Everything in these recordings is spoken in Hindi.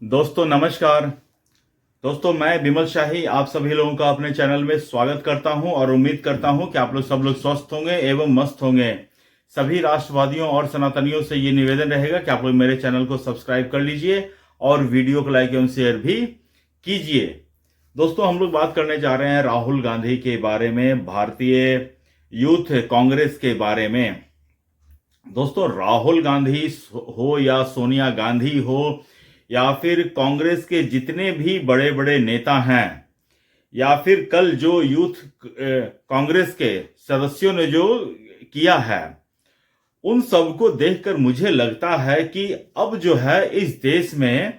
दोस्तों नमस्कार। दोस्तों मैं विमल शाही आप सभी लोगों का अपने चैनल में स्वागत करता हूं और उम्मीद करता हूं कि आप लोग सब लोग स्वस्थ होंगे एवं मस्त होंगे। सभी राष्ट्रवादियों और सनातनियों से ये निवेदन रहेगा कि आप लोग मेरे चैनल को सब्सक्राइब कर लीजिए और वीडियो को लाइक एवं शेयर भी कीजिए। दोस्तों हम लोग बात करने जा रहे हैं राहुल गांधी के बारे में, भारतीय यूथ कांग्रेस के बारे में। दोस्तों राहुल गांधी हो या सोनिया गांधी हो या फिर कांग्रेस के जितने भी बड़े बड़े नेता हैं या फिर कल जो यूथ कांग्रेस के सदस्यों ने जो किया है, उन सबको देखकर मुझे लगता है कि अब जो है इस देश में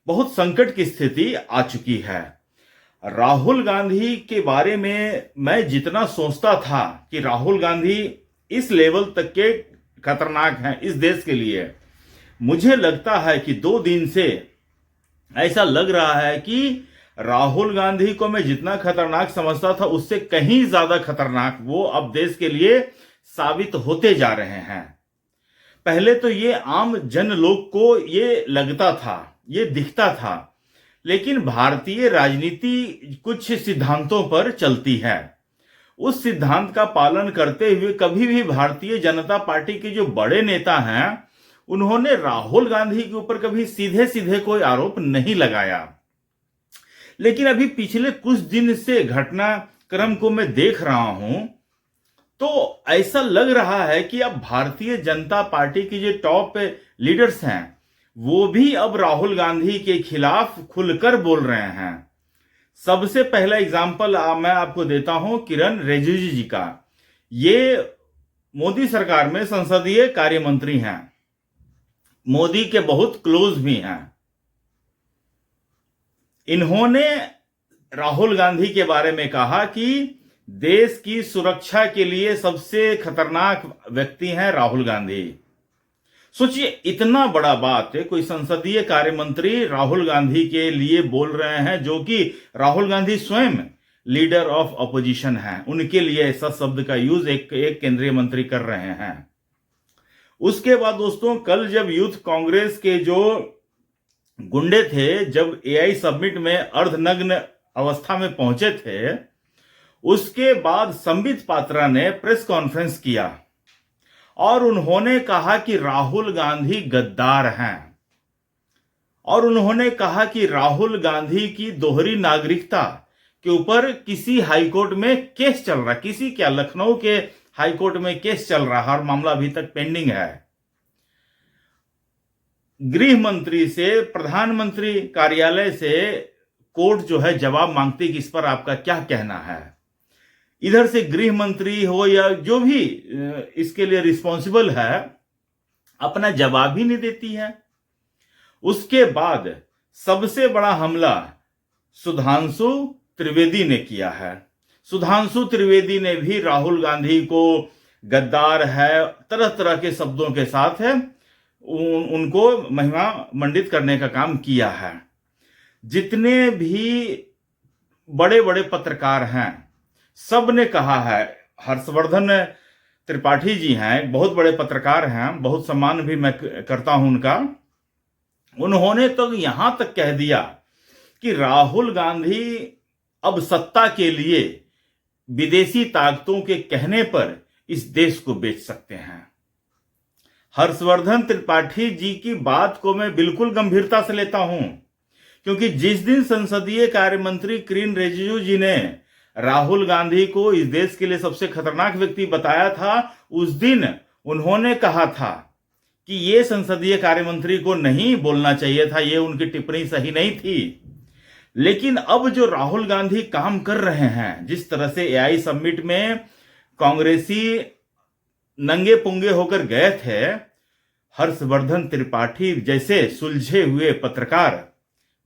बहुत संकट की स्थिति आ चुकी है। राहुल गांधी के बारे में मैं जितना सोचता था कि राहुल गांधी इस लेवल तक के खतरनाक हैं इस देश के लिए, मुझे लगता है कि 2 दिन से ऐसा लग रहा है कि राहुल गांधी को मैं जितना खतरनाक समझता था उससे कहीं ज्यादा खतरनाक वो अब देश के लिए साबित होते जा रहे हैं। पहले तो ये आम जन लोग को ये लगता था, ये दिखता था, लेकिन भारतीय राजनीति कुछ सिद्धांतों पर चलती है। उस सिद्धांत का पालन करते हुए कभी भी भारतीय जनता पार्टी के जो बड़े नेता हैं उन्होंने राहुल गांधी के ऊपर कभी सीधे सीधे कोई आरोप नहीं लगाया। लेकिन अभी पिछले कुछ दिन से घटनाक्रम को मैं देख रहा हूं तो ऐसा लग रहा है कि अब भारतीय जनता पार्टी के जो टॉप लीडर्स हैं वो भी अब राहुल गांधी के खिलाफ खुलकर बोल रहे हैं। सबसे पहला एग्जाम्पल मैं आपको देता हूं किरण रिजिजू जी का। ये मोदी सरकार में संसदीय कार्य मंत्री हैं, मोदी के बहुत क्लोज भी हैं। इन्होंने राहुल गांधी के बारे में कहा कि देश की सुरक्षा के लिए सबसे खतरनाक व्यक्ति हैं राहुल गांधी। सोचिए इतना बड़ा बात है, कोई संसदीय कार्य मंत्री राहुल गांधी के लिए बोल रहे हैं, जो कि राहुल गांधी स्वयं लीडर ऑफ अपोजिशन हैं, उनके लिए ऐसा शब्द का यूज एक केंद्रीय मंत्री कर रहे हैं। उसके बाद दोस्तों कल जब यूथ कांग्रेस के जो गुंडे थे जब एआई समिट में अर्धनग्न अवस्था में पहुंचे थे, उसके बाद संबित पात्रा ने प्रेस कॉन्फ्रेंस किया और उन्होंने कहा कि राहुल गांधी गद्दार हैं और उन्होंने कहा कि राहुल गांधी की दोहरी नागरिकता के ऊपर किसी हाईकोर्ट में केस चल रहा, किसी क्या लखनऊ के हाईकोर्ट में केस चल रहा और मामला अभी तक पेंडिंग है। गृह मंत्री से, प्रधानमंत्री कार्यालय से कोर्ट जो है जवाब मांगती कि इस पर आपका क्या कहना है। इधर से गृह मंत्री हो या जो भी इसके लिए रिस्पॉन्सिबल है अपना जवाब ही नहीं देती है। उसके बाद सबसे बड़ा हमला सुधांशु त्रिवेदी ने किया है। सुधांशु त्रिवेदी ने भी राहुल गांधी को गद्दार है तरह तरह के शब्दों के साथ है उनको महिमा मंडित करने का काम किया है। जितने भी बड़े बड़े पत्रकार हैं सब ने कहा है, हर्षवर्धन त्रिपाठी जी हैं, बहुत बड़े पत्रकार हैं, बहुत सम्मान भी मैं करता हूं उनका। उन्होंने तो यहां तक कह दिया कि राहुल गांधी अब सत्ता के लिए विदेशी ताकतों के कहने पर इस देश को बेच सकते हैं। हर्षवर्धन त्रिपाठी जी की बात को मैं बिल्कुल गंभीरता से लेता हूं, क्योंकि जिस दिन संसदीय कार्य मंत्री किरण रिजिजू जी ने राहुल गांधी को इस देश के लिए सबसे खतरनाक व्यक्ति बताया था, उस दिन उन्होंने कहा था कि ये संसदीय कार्य मंत्री को नहीं बोलना चाहिए था, ये उनकी टिप्पणी सही नहीं थी। लेकिन अब जो राहुल गांधी काम कर रहे हैं, जिस तरह से एआई समिट में कांग्रेसी नंगे पुंगे होकर गए थे, हर्षवर्धन त्रिपाठी जैसे सुलझे हुए पत्रकार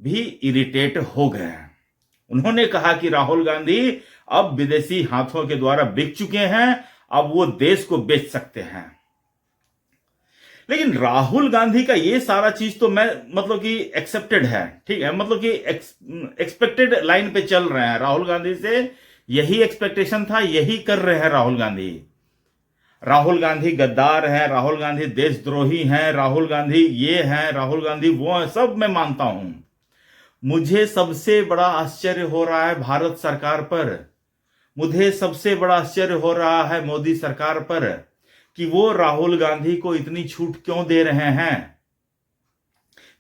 भी इरिटेट हो गए हैं। उन्होंने कहा कि राहुल गांधी अब विदेशी हाथों के द्वारा बिक चुके हैं, अब वो देश को बेच सकते हैं। लेकिन राहुल गांधी का ये सारा चीज तो मैं मतलब कि एक्सेप्टेड है, ठीक है, मतलब कि एक्सपेक्टेड लाइन पे चल रहे हैं। राहुल गांधी से यही एक्सपेक्टेशन था, यही कर रहे हैं राहुल गांधी। राहुल गांधी गद्दार है, राहुल गांधी देशद्रोही हैं, राहुल गांधी ये हैं, राहुल गांधी वो हैं, सब मैं मानता हूं। मुझे सबसे बड़ा आश्चर्य हो रहा है भारत सरकार पर, मुझे सबसे बड़ा आश्चर्य हो रहा है मोदी सरकार पर कि वो राहुल गांधी को इतनी छूट क्यों दे रहे हैं।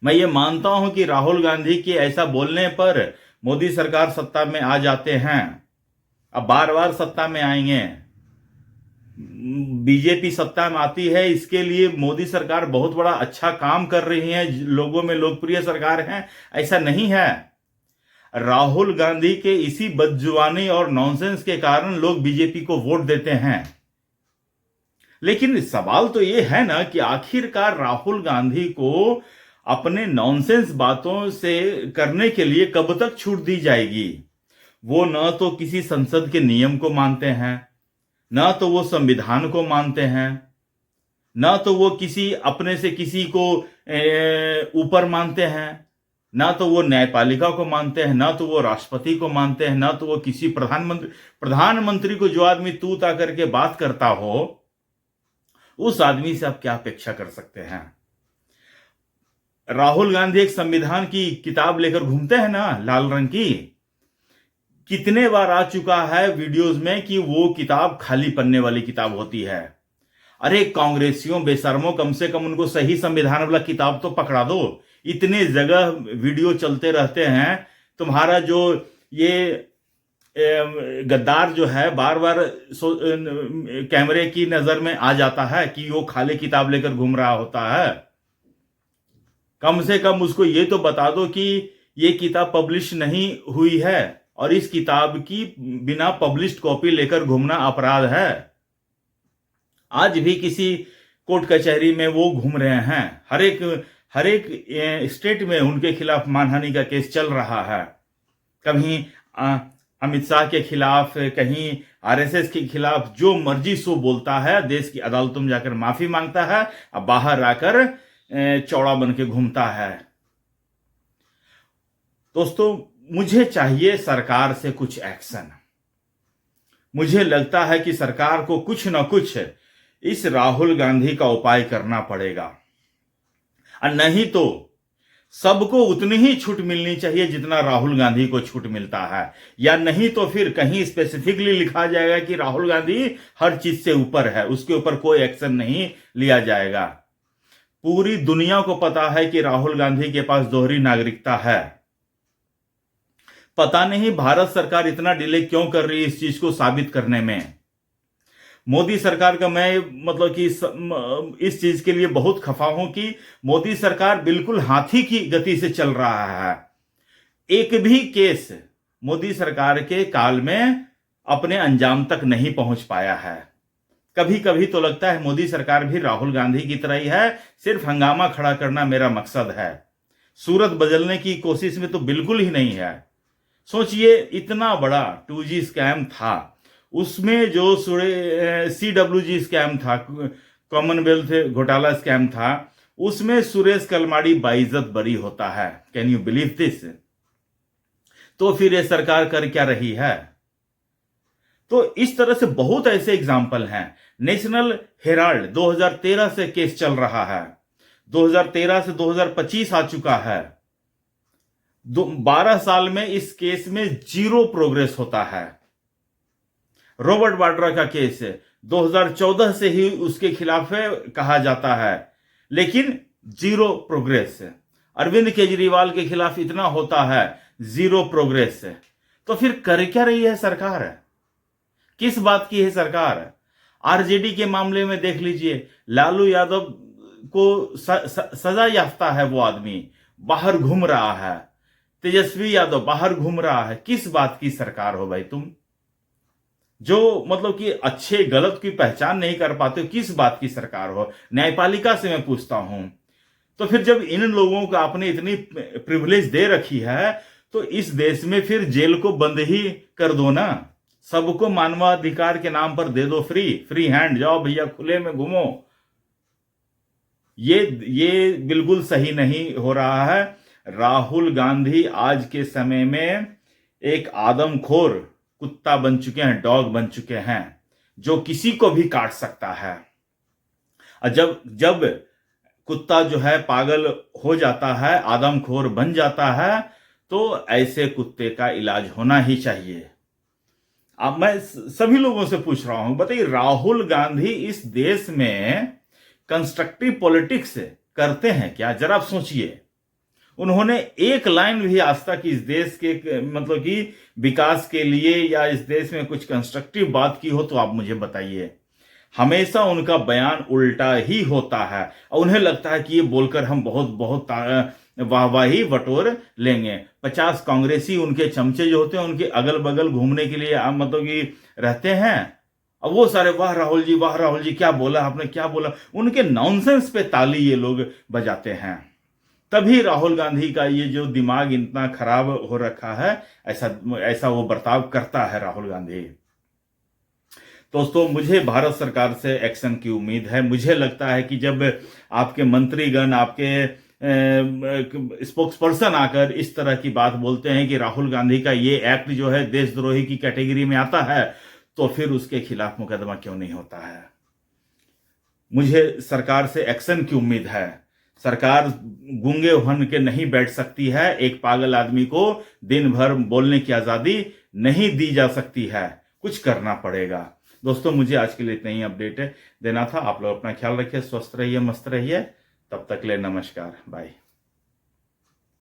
मैं ये मानता हूं कि राहुल गांधी के ऐसा बोलने पर मोदी सरकार सत्ता में आ जाते हैं, अब बार बार सत्ता में आएंगे, बीजेपी सत्ता में आती है, इसके लिए मोदी सरकार बहुत बड़ा अच्छा काम कर रही है, लोगों में लोकप्रिय सरकार है, ऐसा नहीं है। राहुल गांधी के इसी बदजुबानी और नॉनसेंस के कारण लोग बीजेपी को वोट देते हैं। लेकिन सवाल तो ये है ना कि आखिरकार राहुल गांधी को अपने नॉनसेंस बातों से करने के लिए कब तक छूट दी जाएगी। वो न तो किसी संसद के नियम को मानते हैं, न तो वो संविधान को मानते हैं, न तो वो किसी अपने से किसी को ऊपर मानते हैं, ना तो वो न्यायपालिका को मानते हैं, ना तो वो राष्ट्रपति को मानते हैं, ना तो वो किसी प्रधानमंत्री को, जो आदमी तू ता करके बात करता हो, उस आदमी से आप क्या अपेक्षा कर सकते हैं। राहुल गांधी एक संविधान की किताब लेकर घूमते हैं ना, लाल रंग की, कितने बार आ चुका है वीडियोस में कि वो किताब खाली पन्ने वाली किताब होती है। अरे कांग्रेसियों बेशर्मों, कम से कम उनको सही संविधान वाला किताब तो पकड़ा दो। इतने जगह वीडियो चलते रहते हैं, तुम्हारा जो ये गद्दार जो है बार बार कैमरे की नजर में आ जाता है कि वो खाली किताब लेकर घूम रहा होता है। कम से कम उसको ये तो बता दो कि ये किताब पब्लिश नहीं हुई है और इस किताब की बिना पब्लिश्ड कॉपी लेकर घूमना अपराध है। आज भी किसी कोर्ट कचहरी में वो घूम रहे हैं, हर एक स्टेट में उनके खिलाफ मानहानि का केस चल रहा है। कहीं अमित शाह के खिलाफ, कहीं आरएसएस के खिलाफ, जो मर्जी सो बोलता है, देश की अदालतों में जाकर माफी मांगता है, अब बाहर आकर चौड़ा बन के घूमता है। दोस्तों, मुझे चाहिए सरकार से कुछ एक्शन। मुझे लगता है कि सरकार को कुछ ना कुछ इस राहुल गांधी का उपाय करना पड़ेगा, और नहीं तो सबको उतनी ही छूट मिलनी चाहिए जितना राहुल गांधी को छूट मिलता है, या नहीं तो फिर कहीं स्पेसिफिकली लिखा जाएगा कि राहुल गांधी हर चीज से ऊपर है, उसके ऊपर कोई एक्शन नहीं लिया जाएगा। पूरी दुनिया को पता है कि राहुल गांधी के पास दोहरी नागरिकता है। पता नहीं भारत सरकार इतना डिले क्यों कर रही है इस चीज को साबित करने में। मोदी सरकार का मैं मतलब कि इस चीज के लिए बहुत खफा हूं कि मोदी सरकार बिल्कुल हाथी की गति से चल रहा है। एक भी केस मोदी सरकार के काल में अपने अंजाम तक नहीं पहुंच पाया है। कभी कभी तो लगता है मोदी सरकार भी राहुल गांधी की तरह ही है, सिर्फ हंगामा खड़ा करना मेरा मकसद है। सूरत बदलने की कोशिश में तो बिल्कुल ही नहीं है। सोचिए, इतना बड़ा 2G स्कैम था, उसमें जो CWG स्कैम था, कॉमनवेल्थ घोटाला स्कैम था, उसमें सुरेश कलमाड़ी बाइज्जत बरी होता है। Can you believe this? तो फिर ये सरकार कर क्या रही है? तो इस तरह से बहुत ऐसे एग्जाम्पल हैं। नेशनल हेराल्ड 2013 से केस चल रहा है, 2013 से 2025 आ चुका है। 12 साल में इस केस में 0 प्रोग्रेस होता है। रॉबर्ट वाड्रा का केस 2014 से ही उसके खिलाफ कहा जाता है, लेकिन 0 प्रोग्रेस। अरविंद केजरीवाल के खिलाफ इतना होता है, 0 प्रोग्रेस। तो फिर कर क्या रही है सरकार? किस बात की है सरकार? आरजेडी के मामले में देख लीजिए, लालू यादव को सजा याफ्ता है, वो आदमी बाहर घूम रहा है। तेजस्वी यादव बाहर घूम रहा है। किस बात की सरकार हो भाई तुम, जो मतलब कि अच्छे गलत की पहचान नहीं कर पाते हो? किस बात की सरकार हो? न्यायपालिका से मैं पूछता हूं। तो फिर जब इन लोगों को आपने इतनी प्रिविलेज दे रखी है, तो इस देश में फिर जेल को बंद ही कर दो ना। सबको मानवाधिकार के नाम पर दे दो फ्री हैंड, जाओ भैया खुले में घूमो। ये बिल्कुल सही नहीं हो रहा है। राहुल गांधी आज के समय में एक आदमखोर कुत्ता बन चुके हैं, डॉग बन चुके हैं। जो किसी को भी काट सकता है। और जब जब कुत्ता जो है पागल हो जाता है, आदमखोर बन जाता है, तो ऐसे कुत्ते का इलाज होना ही चाहिए। अब मैं सभी लोगों से पूछ रहा हूं, बताइए राहुल गांधी इस देश में कंस्ट्रक्टिव पॉलिटिक्स करते हैं क्या? जरा आप सोचिए। उन्होंने एक लाइन भी आज तक इस देश के मतलब कि विकास के लिए या इस देश में कुछ कंस्ट्रक्टिव बात की हो तो आप मुझे बताइए। हमेशा उनका बयान उल्टा ही होता है और उन्हें लगता है कि ये बोलकर हम बहुत बहुत वाहवाही बटोर लेंगे। 50 कांग्रेसी उनके चमचे जो होते हैं उनके अगल बगल घूमने के लिए मतलब कि रहते हैं। अब वो सारे वाह राहुल जी, वाह राहुल जी, क्या बोला आपने, क्या बोला, उनके नॉनसेंस पे ताली ये लोग बजाते हैं। तभी राहुल गांधी का ये जो दिमाग इतना खराब हो रखा है, ऐसा वो बर्ताव करता है राहुल गांधी। दोस्तों, मुझे भारत सरकार से एक्शन की उम्मीद है। मुझे लगता है कि जब आपके मंत्रीगण, आपके स्पोक्सपर्सन आकर इस तरह की बात बोलते हैं कि राहुल गांधी का ये एक्ट जो है देशद्रोही की कैटेगरी में आता है, तो फिर उसके खिलाफ मुकदमा क्यों नहीं होता है? मुझे सरकार से एक्शन की उम्मीद है। सरकार गूंगे बन के नहीं बैठ सकती है। एक पागल आदमी को दिन भर बोलने की आजादी नहीं दी जा सकती है, कुछ करना पड़ेगा। दोस्तों, मुझे आज के लिए इतना ही अपडेट देना था। आप लोग अपना ख्याल रखिए, स्वस्थ रहिए, मस्त रहिए। तब तक ले नमस्कार, बाय।